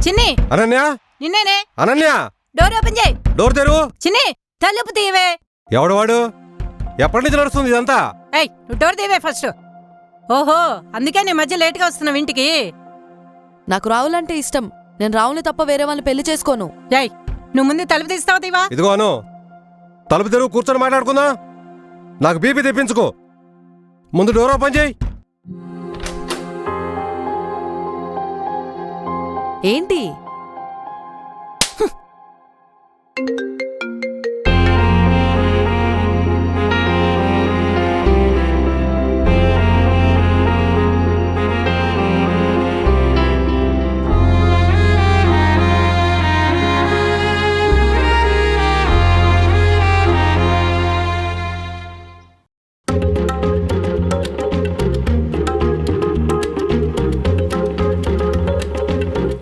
చిన్ని Ananya నిన్నేనే. Ananya door open చేయి. Door తెరువు. చిన్ని తలుపు తీయవే. ఎవడు వాడు? ఎప్పటి నుంచి నడుస్తుంది ఇదంతా? ఏయ్ నువ్వు డోర్ తీయవే ఫస్ట్. ఓహో అందుకే నీ మధ్య లేట్గా వస్తున్నావు ఇంటికి. నాకు రావులంటే ఇష్టం. నేను రావుని తప్ప వేరే వాళ్ళని పెళ్లి చేసుకోను. ఏయ్ నువ్వు ముందు తలుపు తీస్తావు తీవా? ఇదిగో అను, తలుపు తెరువు, కూర్చొని మాట్లాడుకుందా. నాకు బీపీ తెప్పించుకో. ముందు డోర్ ఓపెన్ చేయి. ఏంటి?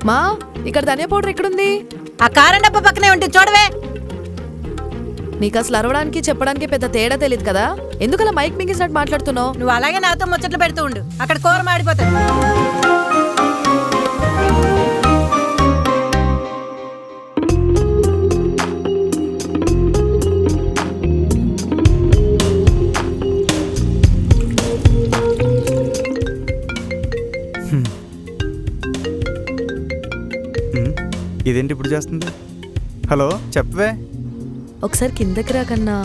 మా ఇక్కడ ధనియా పౌడర్ ఎక్కడుంది? ఆ కారం డబ్బా పక్కనే ఉంటుంది చూడవే. నీకు అసలు అరవడానికి చెప్పడానికి పెద్ద తేడా తెలియదు కదా. ఎందుకలా మైక్ మింగేసినట్టు మాట్లాడుతున్నావు? నువ్వు అలాగే నాతో ముచ్చట్లు పెడుతూ ఉండు. అక్కడ కూర మాడిపోతుంది. ఇదేంటి ఇప్పుడు చేస్తుంది? హలో చెప్పవే. ఒకసారి కిందకి రా కన్నా.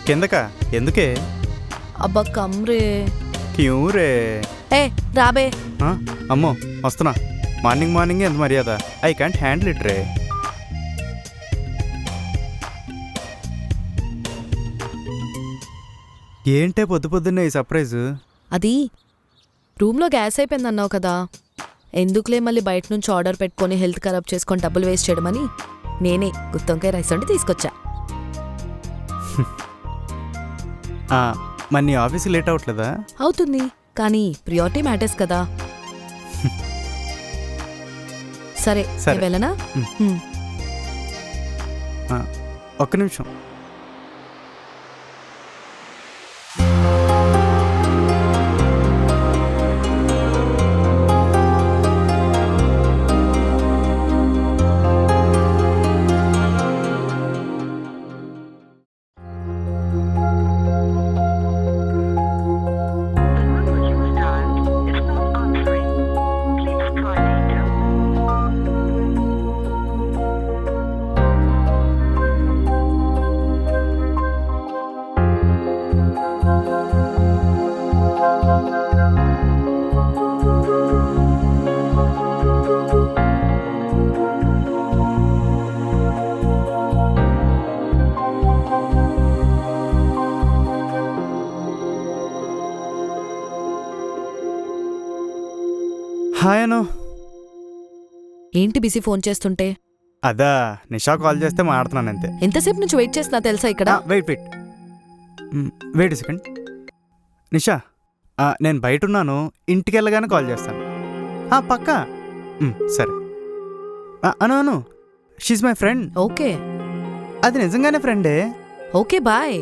కిందకా? ఎందుకే? అబ్బా కమ్రే. క్యూరే. ఏ రాబే. అమ్మో వస్తున్నా. మార్నింగ్ ఎంత మర్యాద. ఐ క్యాంట్ హ్యాండిల్ ఇట్ రే. ఏంటే పొద్దున్నే ఈ సర్ప్రైజు? అది రూమ్లో గ్యాస్ అయిపోయిందన్నావు కదా. ఎందుకులే మళ్ళీ బయట నుంచి ఆర్డర్ పెట్టుకొని హెల్త్ ఖరాబ్ చేసుకొని డబ్బులు వేస్ట్ చేయడమని నేనే గుత్తొంకాయ రైస్ వండి తీసుకొచ్చా. మరి నీ ఆఫీస్కి లేట్ అవ్వట్లేదా? అవుతుంది, కానీ ప్రియారిటీ మ్యాటర్స్ కదా. సరే వెళ్ళనా? ఒక్క నిమిషం. హాయ్ అను. ఏంటి బిజీ ఫోన్ చేస్తుంటే? అదా నిషా కాల్ చేస్తే మాట్లాడుతున్నాను అంతే. ఎంతసేపు నుంచి వెయిట్ చేస్తున్నా తెలుసా ఇక్కడ? Wait second. నిషా నేను బయట ఉన్నాను, ఇంటికి వెళ్ళగానే కాల్ చేస్తాను. పక్కా. సరే. అను షీజ్ మై ఫ్రెండ్. ఓకే. అది నిజంగానే ఫ్రెండే. Okay bye.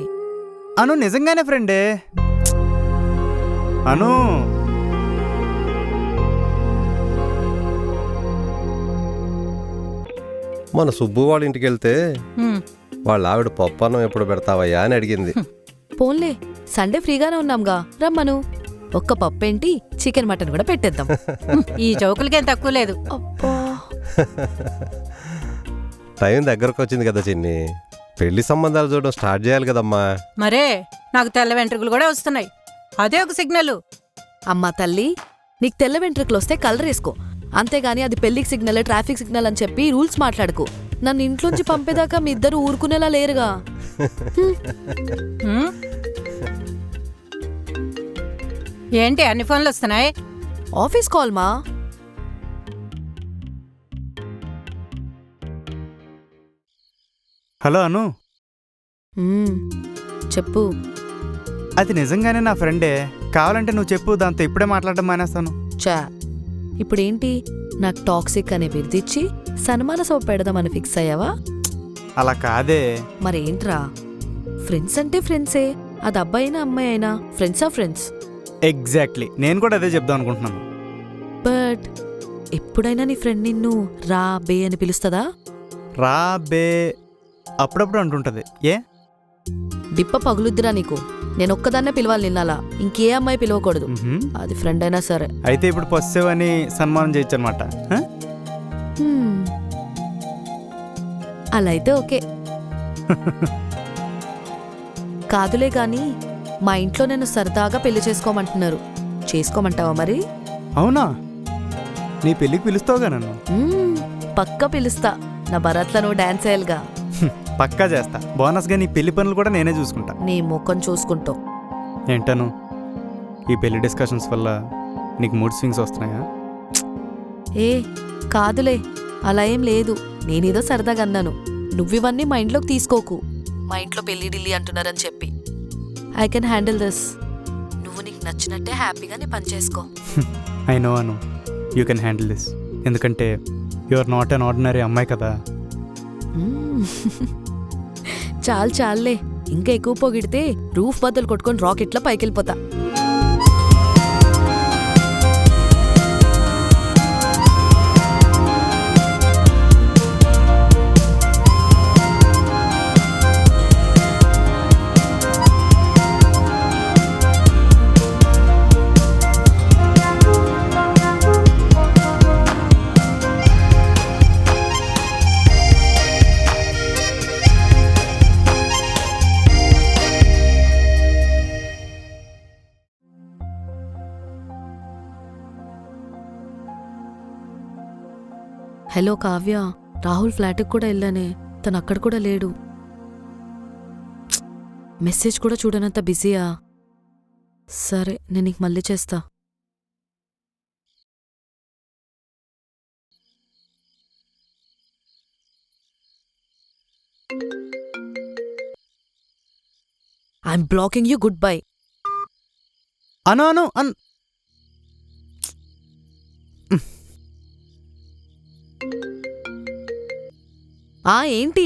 అను నిజంగానే ఫ్రెండే. అను మన సుబ్బు వాళ్ళ ఇంటికి వెళ్తే వాళ్ళ ఆవిడ పప్పు అన్నం ఎప్పుడు పెడతావయ్యా అని అడిగింది. పోన్లే సండే ఫ్రీగానే ఉన్నాంగా, రమ్మను. ఒక్క పప్పేంటి చికెన్ మటన్ కూడా పెట్టేద్దాం. ఈ చౌకులకేం తక్కువ లేదు. అబ్బా టైం దగ్గరకు వచ్చింది కదా చిన్ని, పెళ్లి సంబంధాలు చూడడం స్టార్ట్ చేయాలి కదమ్మా. మరే నాకు తెల్ల వెంట్రుకలు కూడా వస్తున్నాయి. అదే ఒక సిగ్నల్. అమ్మా తల్లి, నీకు తెల్ల వెంట్రుకలు వస్తే కలర్ వేసుకో, అంతేగాని అది పెళ్లికి సిగ్నల్ ట్రాఫిక్ సిగ్నల్ అని చెప్పి రూల్స్ మాట్లాడుకో. నన్ను ఇంట్లోంచి పంపేదాకా మీ ఇద్దరు ఊరుకునేలా లేరుగా. ఏంటి అన్ని ఫోన్లు వస్తున్నాయి? ఆఫీస్ కాల్ మా. హలో అను. చెప్పు. అది నిజంగానే నా ఫ్రెండే. కావాలంటే నువ్వు చెప్పు, దాంతో ఇప్పుడే మాట్లాడడం మానేస్తాను. చా ఇప్పుడేంటి నాకు టాక్సిక్ అనే బిర్దిచ్చి సన్మాన సభ పెడదామని ఫిక్స్ అయ్యావా? అలా కాదే. మరేంట్రా, ఫ్రెండ్స్ అంటే ఫ్రెండ్సే. అది అబ్బాయి అయినా అమ్మాయి అయినా ఫ్రెండ్సా ఫ్రెండ్స్. ఎగ్జాక్ట్లీ, నేను కూడా అదే చెప్దాం అనుకుంటున్నాను. బట్ ఎప్పుడైనా నీ ఫ్రెండ్ నిన్ను రా బే అని పిలుస్తుందా? రా బే అప్పుడప్పుడు అంటుంటది. ఏ డిప్ప పగులుద్దిరా నీకు. నేను ఒక్కదాన్నే పిలవాలి నిన్నలా, ఇంకే అమ్మాయి పిలవకూడదు. మ్హూ. అది ఫ్రెండ్ అయినా సరే. అయితే ఇప్పుడు పొస్సేవని సన్మానం చేయొచ్చు అనమాట. హ్మ్. అలా అయితే ఓకే. కాదులే గాని మా ఇంట్లో నేను సరదాగా పెళ్లి చేసుకోమంటున్నారు. చేసుకోమంటావా మరి? అవునా? నీ పెళ్ళికి పిలుస్తావుగా నన్ను? పక్కా పిలుస్తా. నా భరత్లో నువ్వు డాన్స్ వేయాలిగా. పక్కా చేస్తా. బోనస్గా నీ పెళ్లి పనులు కూడా నేనే చూసుకుంటా. నీ ముఖం చూసుకుంటావు. ఏంటను ఈ పెళ్లి డిస్కషన్స్ వల్ల నీకు మూడ్ స్వింగ్స్ వస్తున్నాయా? ఏ కాదులే, అలా ఏం లేదు. నేనేదో సరదాగా అన్నాను. నువ్వివన్నీ మా ఇంట్లోకి తీసుకోకు. మా ఇంట్లో పెళ్లి ఢిల్లీ అంటున్నారని చెప్పి. I can handle this. నువ్వు నీకు నచ్చినట్టే హ్యాపీగా నీ పని చేసుకో. I know Anu, you can handle this. ఎందుకంటే you are not an ordinary అమ్మాయి కదా. చాలే, ఇంకా ఎక్కువ పొగిడితే రూఫ్ బద్దలు కొట్టుకొని రాకెట్లా పైకెళ్ళిపోతా. హలో కావ్య, రాహుల్ ఫ్లాట్కి కూడా వెళ్ళానే. తను అక్కడ కూడా లేడు. మెసేజ్ కూడా చూడనంత బిజీయా? సరే, నేను నీకు మళ్ళీ చేస్తా. I'm blocking you. Good bye. Anu Anu ఏంటి?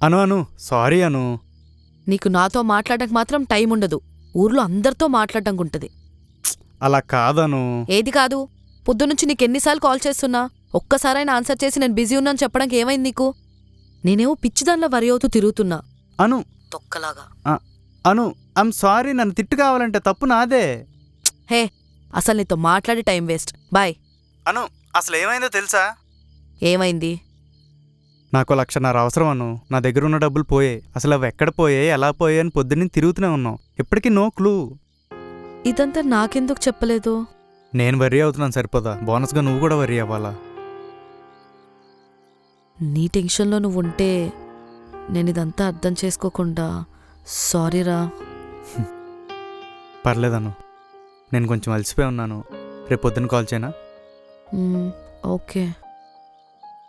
అను అను సారీ అను. నీకు నాతో మాట్లాడడానికి మాత్రం టైం ఉండదు. ఊర్లో అందరితో మాట్లాడడానికి ఉంటుంది. అలా కాదను. ఏది కాదు? పొద్దునుంచి నీకెన్నిసార్లు కాల్ చేస్తున్నా, ఒక్కసారైనా ఆన్సర్ చేసి నేను బిజీ ఉన్నాను చెప్పడానికి ఏమైంది నీకు? నేనేమో పిచ్చిదానిలా వరి అవుతూ తిరుగుతున్నా అను. తొక్కలాగా. అను ఐమ్ సారీ. నన్ను తిట్టు కావాలంటే తప్పు నాదే. హే, అసలు నీతో మాట్లాడే టైం వేస్ట్. బాయ్. అను అసలు ఏమైందో తెలుసా? ఏమైంది? నాకు 1,00,000 అవసరం అను. నా దగ్గర ఉన్న డబ్బులు పోయాయి. అసలు అవి ఎక్కడ పోయాయి, ఎలా పోయాయి అని పొద్దున్నే తిరుగుతూనే ఉన్నాం. ఎప్పటికీ నో క్లూ. ఇదంతా నాకెందుకు చెప్పలేదు? నేను వర్రీ అవుతున్నాను సరిపోదా? బోనస్గా నువ్వు కూడా వర్రీ అవ్వాలా? నీ టెన్షన్లో నువ్వు ఉంటే నేను ఇదంతా అర్థం చేసుకోకుండా సారీరా. పర్లేదను, నేను కొంచెం అలసిపోయి ఉన్నాను. రేపు పొద్దున్న కాల్ చేయనా? Okay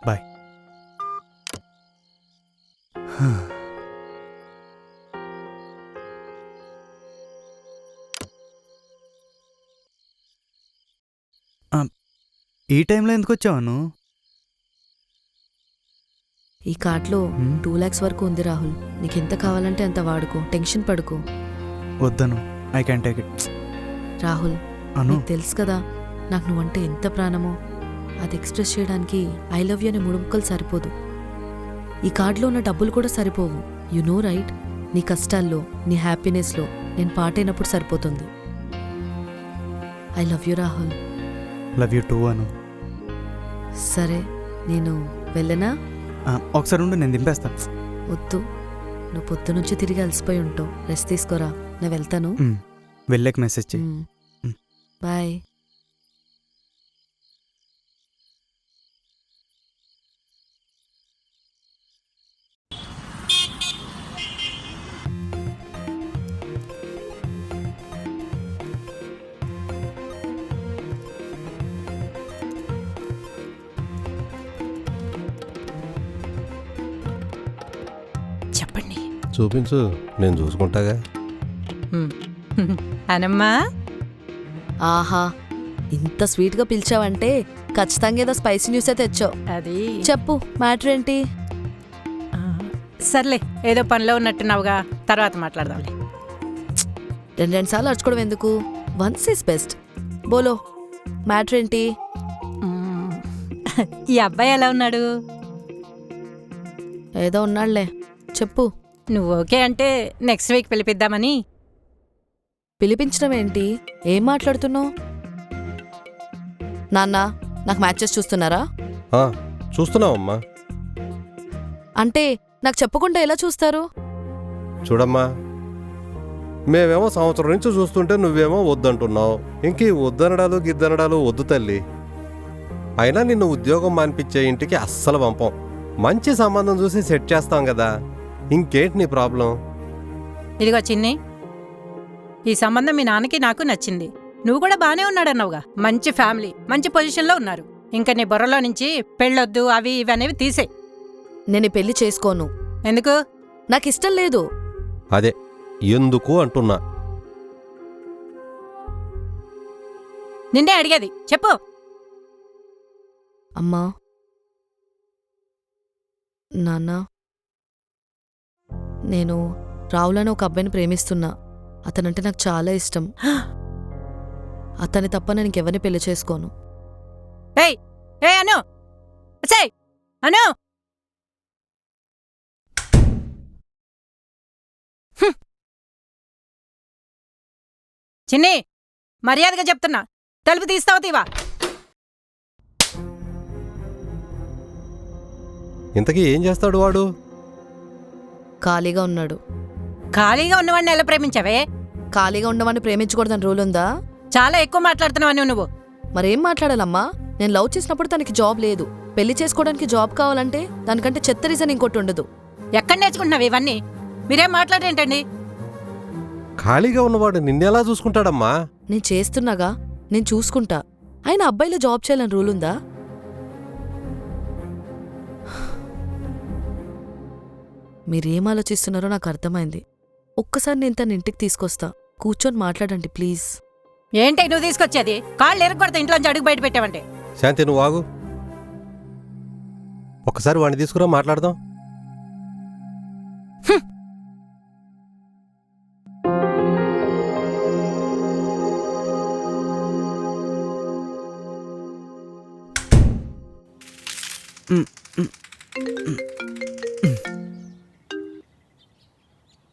bye. ఈ టైంలో ఎందుకు వచ్చావను? ఈ కార్డులో 2 lakhs వరకు ఉంది రాహుల్. నీకెంత కావాలంటే అంత వాడుకో, టెన్షన్ పడుకో. వద్దను, I can take it. Rahul, Anu నీకు తెలుసు కదా నాకు నువ్వంటే ఎంత ప్రాణమో. అది ఎక్స్ప్రెస్ చేయడానికి ఐ లవ్ యూ అనే 3 ముక్కలు సరిపోదు. ఈ కార్డులో ఉన్న డబ్బులు కూడా సరిపోవు. You know right? నీ కష్టాల్లో, నీ హ్యాపీనెస్లో నేను పాటైనప్పుడు సరిపోతుంది. I love you Rahul. Love you too Anu. సరే, నేను వెళ్ళనా? ఒకసారి ఉండు, నేను దింపేస్తాను. వద్దు, నువ్వు పొద్దునుంచి తిరిగి అలసిపోయి ఉంటావు. రెస్ట్ తీసుకోరా, నేను వెళ్తాను. వెళ్ళాక మెసేజ్ చెయ్యి. బాయ్. చెప్పండి. చూపించు, నేను చూసుకుంటాగా. అనమ్మా, ఆహా, ఇంత స్వీట్గా పిలిచావంటే ఖచ్చితంగా ఏదో స్పైసీ న్యూసే తెచ్చావు. అది చెప్పు, మ్యాటర్ ఏంటి? సర్లే, ఏదో పనిలో ఉన్నట్టున్నావుగా, తర్వాత మాట్లాడదాంలే. 2 సార్లు అరుచుకోవడం ఎందుకు? Once is best. బోలో, మ్యాటర్ ఏంటి? ఈ అబ్బాయి ఎలా ఉన్నాడు? ఏదో ఉన్నాళ్లే, చెప్పు. నువ్వు ఓకే అంటే నెక్స్ట్ వీక్ పిలిపిద్దామని. పిలిపించడం ఏంటి? ఏం మాట్లాడుతున్నావు? నాన్న, నాకు మ్యాచెస్ చూస్తున్నారా? ఆ, చూస్తున్నావమ్మా. అంటే నాకు చెప్పకుండా ఎలా చూస్తారు? చూడమ్మా, మేమేమో సంవత్సరం నుంచి చూస్తుంటే నువ్వేమో వద్దంటున్నావు. ఇంక ఈ వద్దనడాలు గిద్దనడాలు వద్దు తల్లి. అయినా నిన్ను ఉద్యోగం మానిపించే ఇంటికి అస్సలు పంపం. మంచి సంబంధం చూసి సెట్ చేస్తాం కదా. ఇంకేంటి నీ ప్రాబ్లం? ఇదిగో చిన్ని, ఈ సంబంధం మీ నాన్నకి నాకు నచ్చింది. నువ్వు కూడా బానే ఉన్నాడన్నావుగా. మంచి ఫ్యామిలీ, మంచి పొజిషన్లో ఉన్నారు. ఇంకా నీ బుర్రలో నుంచి పెళ్ళొద్దు అవి ఇవి అనేవి తీసే. నేను ఈ పెళ్లి చేసుకోను. ఎందుకు? నాకు ఇష్టం లేదు. అదే ఎందుకు అంటున్నా. నిన్నే అడిగేది, చెప్పు. అమ్మా, నాన్న, నేను రాహుల్ అని ఒక అబ్బాయిని ప్రేమిస్తున్నా. అతనంటే నాకు చాలా ఇష్టం. అతని తప్ప నేను ఇంకెవరిని పెళ్లి చేసుకోను. ఏయ్ ఏ అను, వచ్చేయ్ అను. చిన్ని, మర్యాదగా చెప్తున్నా, తలుపు తీస్తావా తీవా? ఇంతకీ ఏం చేస్తాడు వాడు? ఖాళీగా ఉన్నాడు. ఖాళీగా ఉన్నవాడిని ఎలా ప్రేమించావే? ఖాళీగా ఉండమని ప్రేమించకూడదని రూల్ ఉందా? చాలా ఎక్కువ మాట్లాడుతున్నావు నువ్వు. మరేం మాట్లాడాలమ్మా? నేను లవ్ చేసినప్పుడు తనకి జాబ్ లేదు. పెళ్లి చేసుకోవడానికి జాబ్ కావాలంటే దానికంటే చెత్త రీజన్ ఇంకోటి ఉండదు. ఎక్కడ నేర్చుకుంటున్నావు ఇవన్నీ? మీరేం మాట్లాడేంటండి? ఖాళీగా ఉన్నవాడు నిన్నెలా చూసుకుంటాడమ్మా? నేను చేస్తున్నాగా, నేను చూసుకుంటా. అయినా అబ్బాయిలో జాబ్ చేయాలని రూల్ ఉందా? మీరేం ఆలోచిస్తున్నారో నాకు అర్థమైంది. ఒక్కసారి నేను తన ఇంటికి తీసుకొస్తా. కూర్చొని మాట్లాడండి ప్లీజ్. ఏంటి నువ్వు తీసుకొచ్చేది? కాళ్ళు ఎరగొడతా ఇంట్లోంచి అడుగు బయట పెట్టావంటే. శాంతి, నువ్వు ఆగు. ఒక్కసారి వాడిని తీసుకురా, మాట్లాడదాం.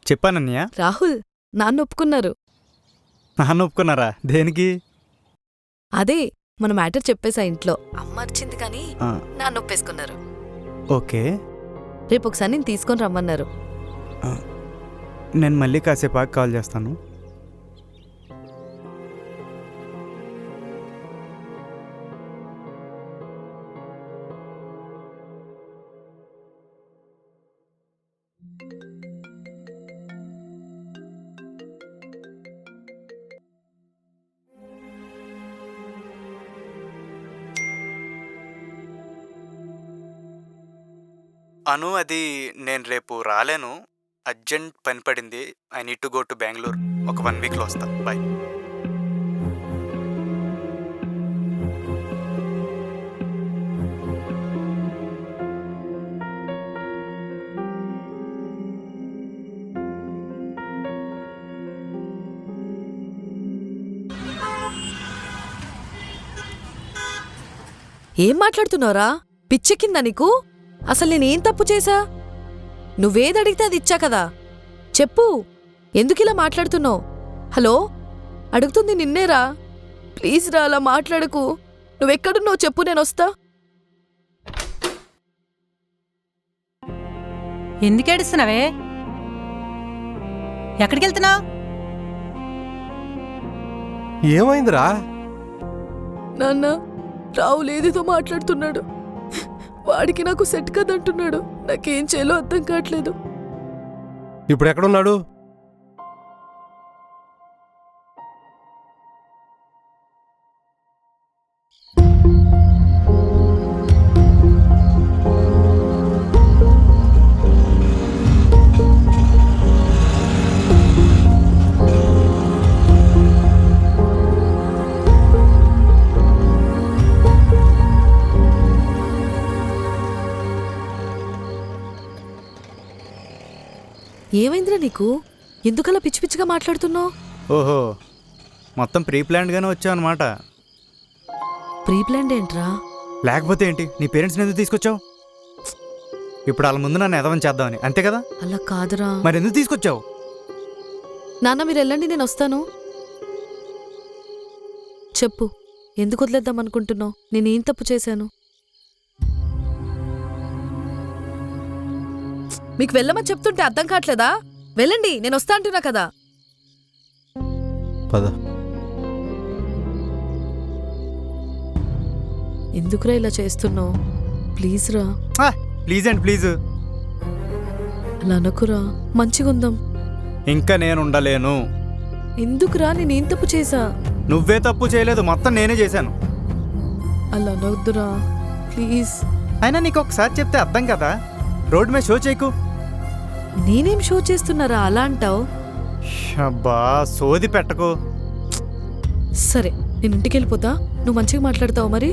చెప్పానన్నయ్య. రాహుల్, నాన్న ఒప్పుకున్నారు. నాన్న ఒప్పుకున్నారా? దేనికి? అదే మన మ్యాటర్ చెప్పేసా ఇంట్లో. అమ్మ వచ్చింది కానీ ఆ, నాన్న ఒప్పేసుకున్నారు. ఓకే. రేపు ఒకసారి నేను తీసుకొని రమ్మన్నారు. నేను మళ్ళీ కాసేపు ఆగి కాల్ చేస్తాను. అను, అది నేను రేపు రాలేను. అర్జెంట్ పని పడింది. I need to go to Bengaluru. ఒక 1 వీక్లో వస్తా. బాయ్. ఏం మాట్లాడుతున్నావురా? పిచ్చెక్కిందా నీకు? అసలు నేనేం తప్పు చేశా? నువ్వేదడిగితే అది ఇచ్చా కదా. చెప్పు, ఎందుకిలా మాట్లాడుతున్నావు? హలో, అడుగుతుంది నిన్నేరా. ప్లీజ్ రా, అలా మాట్లాడకు. నువ్వెక్కడున్నావు చెప్పు, నేనొస్తా. ఎందుకు ఏడుస్తున్నావే? ఎక్కడికి వెళ్తున్నావు? ఏమైందిరా? నాన్న, రాహుల్ ఏదేదో మాట్లాడుతున్నాడు. వాడికి నాకు సెట్ కదంటున్నాడు. నాకేం చేయాలో అర్థం కావట్లేదు. ఇప్పుడు ఎక్కడున్నాడు? ఏమైందిరా నీకు? ఎందుకలా పిచ్చి పిచ్చిగా మాట్లాడుతున్నావు? ఓహో, మొత్తం ప్రీ ప్లాన్డ్గానే వచ్చావు అనమాట. ప్రీ ప్లాన్ ఏంట్రా? లేకపోతే ఏంటి నీ పేరెంట్స్ని ఎందుకు తీసుకొచ్చావు? ఇప్పుడు వాళ్ళ ముందు నన్ను ఎదవని చేద్దామని, అంతే కదా? అలా కాదురా. మరి ఎందుకు తీసుకొచ్చావు? నాన్న మీరు వెళ్ళండి, నేను వస్తాను. చెప్పు, ఎందుకు వదిలేద్దాం అనుకుంటున్నావు? నేనేం తప్పు చేశాను? మీకు వెళ్ళమని చెప్తుంటే అర్థం కావట్లేదా? వెళ్ళండి, నేను వస్తా అంటున్నా కదా. పద. ఎందుకురా ఇలా చేస్తున్నావు? ప్లీజ్ రా. Please and please. అలా అనకురా, మంచిగా ఉందాం. ఇంకా నేను ఉండలేను. ఎందుకురా, నేనేం తప్పు చేశా? నువ్వే తప్పు చేయలేదు, మొత్తం నేనే చేశాను. అలా అనొద్దురా ప్లీజ్. అయినా నీకు ఒకసారి చెప్తే అర్థం కదా. రోడ్ మీద షో చేయకు. నేనేం షో చేస్తున్నారా అలా అంటావు? అబ్బా సోది పెట్టకు. సరే, నేను ఇంటికి వెళ్ళిపోతా. నువ్వు మంచిగా మాట్లాడతావు మరి.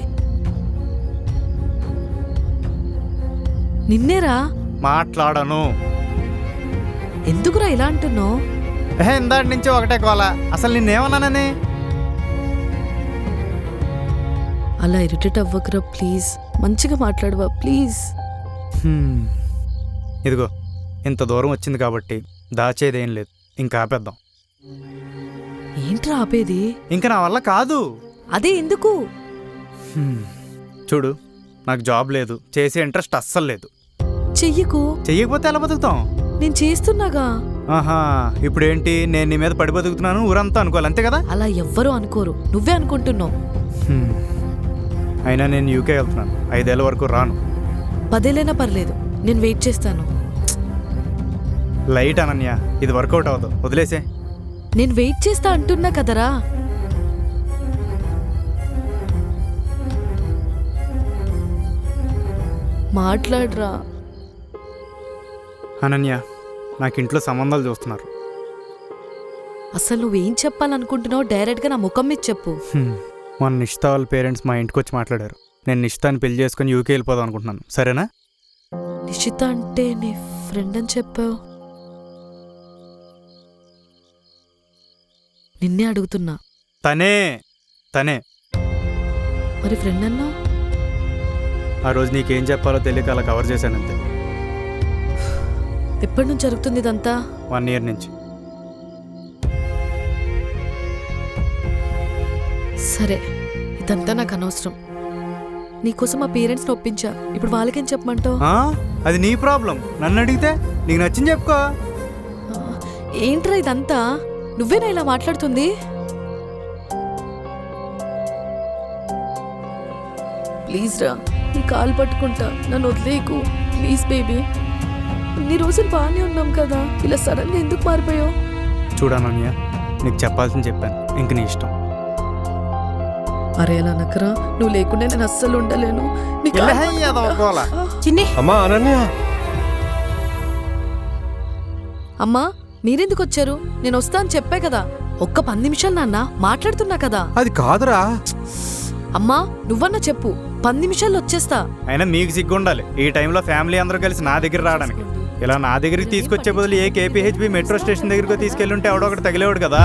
నిన్నేరా. మాట్లాడను. ఎందుకురా ఇలా అంటున్నావు? ఇందాటి నుంచి ఒకటే కోల. అసలు నిన్నేమన్నానని? అలా ఇరిటేట్ అవ్వకురా ప్లీజ్. మంచిగా మాట్లాడవా ప్లీజ్. ఇదిగో ఇంత దూరం వచ్చింది కాబట్టి దాచేదేం లేదు. ఇంకా ఆపేద్దాం. ఏంట్రా ఆపేది? ఇంకా నా వల్ల కాదు. అదే ఎందుకు? చూడు, నాకు జాబ్ లేదు, చేసే ఇంట్రెస్ట్ అస్సలు లేదు. చెయ్యకు. చెయ్యకపోతే ఎలా బతుకుతాం? నేను చేస్తున్నాగా. ఆహా, ఇప్పుడేంటి నేను నీ మీద పడి బతుకుతున్నాను ఊరంతా అనుకోవాలి, అంతే కదా? అలా ఎవ్వరూ అనుకోరు, నువ్వే అనుకుంటున్నావు. అయినా నేను యూకే వెళ్తున్నాను. 5 ఏళ్ళ వరకు రాను. 10 ఏళ్ళైనా పర్లేదు, నేను వెయిట్ చేస్తాను. లైట్ అనన్య, ఇది వర్కౌట్ అవ్వదు, వదిలేసే. నేను వెయిట్ చేస్తా అంటున్నా కదరా. మాట్లాడరా. అనన్య, నాకు ఇంట్లో సంబంధాలు చూస్తున్నారు. అసలు నువ్వేం చెప్పాలనుకుంటున్నావు డైరెక్ట్గా నా ముఖం మీద చెప్పు. మన నిష్ఠ వాళ్ళ పేరెంట్స్ మా ఇంటికి వచ్చి మాట్లాడారు. నేను నిష్ఠాన్ని పెళ్లి చేసుకుని యూకే వెళ్ళిపోదాం అనుకుంటున్నాను, సరేనా? నిషిత అంటే నీ ఫ్రెండ్ అని చెప్పావు. నిన్నే అడుగుతున్నా. తనే. మరి ఫ్రెండ్ అన్నా? ఆ రోజు నీకేం చెప్పాలో తెలియక అలా కవర్ చేశానంతే. ఎప్పటి నుంచి జరుగుతుంది ఇదంతా? 1 ఇయర్ నుంచి. సరే, ఇదంతా నాకు అనవసరం. నీకోసం మా పేరెంట్స్ని ఒప్పించా, ఇప్పుడు వాళ్ళకేం చెప్పమంటావు? అది నీ ప్రాబ్లం. నన్ను అడిగితే నీకు నచ్చింది చెప్పుకో. ఏంట్రా ఇదంతా? నువ్వేనా ఇలా మాట్లాడుతుంది? ప్లీజ్ రా, నీ కాలు పట్టుకుంటా, నన్ను వదిలేకు ప్లీజ్ బేబీ. ఇన్ని రోజులు బాగానే ఉన్నాం కదా, ఇలా సడన్గా ఎందుకు మారిపోయావు? చూడనన్య, నీకు చెప్పాల్సింది చెప్పాను, ఇంక నీ ఇష్టం. అరే అలా నక్కరా, నువ్వు లేకుండా నేను అస్సలు ఉండలేను. చిన్ని. అమ్మా అనన్య. అమ్మా, మీరెందుకు వచ్చారు? నేను వస్తా అని చెప్పా కదా. ఒక్క 10 నిమిషాలు నాన్న, మాట్లాడుతున్నా కదా. అది కాదురా. అమ్మా, నువ్వన్నా చెప్పు, 10 నిమిషాల్లో వచ్చేస్తా. అయినా మీకు సిగ్గు ఉండాలి ఈ టైంలో ఫ్యామిలీ అందరూ కలిసి నా దగ్గర రావడానికి. ఇలా నా దగ్గరికి తీసుకొచ్చే బదులు ఏ కేపీహెచ్బి మెట్రో స్టేషన్ దగ్గరకు తీసుకెళ్ళి ఉంటే ఎవడో ఒకటి తగిలేవాడు కదా.